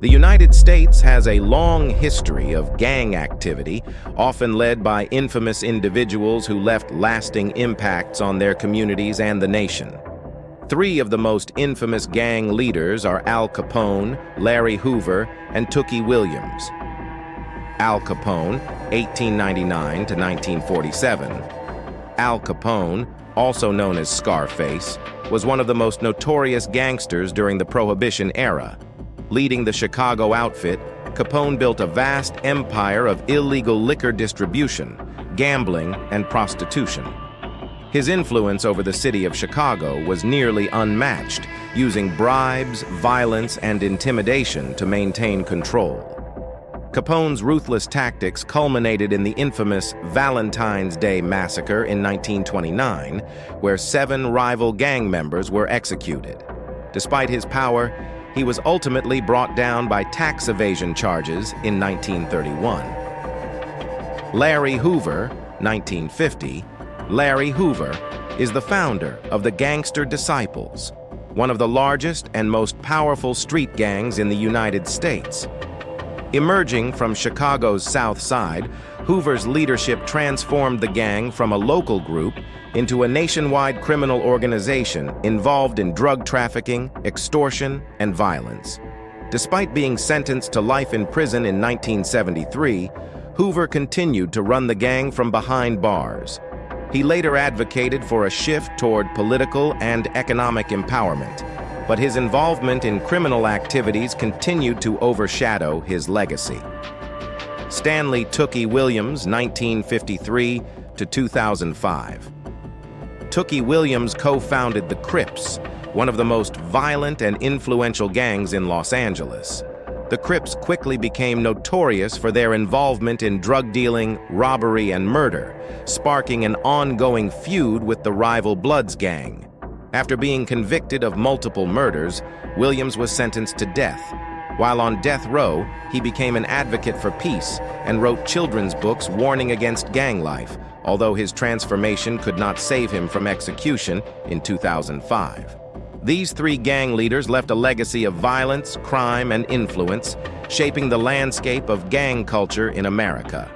The United States has a long history of gang activity, often led by infamous individuals who left lasting impacts on their communities and the nation. Three of the most infamous gang leaders are Al Capone, Larry Hoover, and Turrell Williams. Al Capone, 1899 to 1947. Al Capone, also known as Scarface, was one of the most notorious gangsters during the Prohibition era. Leading the Chicago outfit, Capone built a vast empire of illegal liquor distribution, gambling, and prostitution. His influence over the city of Chicago was nearly unmatched, using bribes, violence, and intimidation to maintain control. Capone's ruthless tactics culminated in the infamous Valentine's Day Massacre in 1929, where 7 rival gang members were executed. Despite his power, he was ultimately brought down by tax evasion charges in 1931. Larry Hoover, 1950. Larry Hoover is the founder of the Gangster Disciples, one of the largest and most powerful street gangs in the United States. Emerging from Chicago's South Side, Hoover's leadership transformed the gang from a local group into a nationwide criminal organization involved in drug trafficking, extortion, and violence. Despite being sentenced to life in prison in 1973, Hoover continued to run the gang from behind bars. He later advocated for a shift toward political and economic empowerment, but his involvement in criminal activities continued to overshadow his legacy. Stanley Turrell Williams, 1953 to 2005. Turrell Williams co-founded the Crips, one of the most violent and influential gangs in Los Angeles. The Crips quickly became notorious for their involvement in drug dealing, robbery, and murder, sparking an ongoing feud with the rival Bloods gang. After being convicted of multiple murders, Williams was sentenced to death. While on death row, he became an advocate for peace and wrote children's books warning against gang life, although his transformation could not save him from execution in 2005. These 3 gang leaders left a legacy of violence, crime, and influence, shaping the landscape of gang culture in America.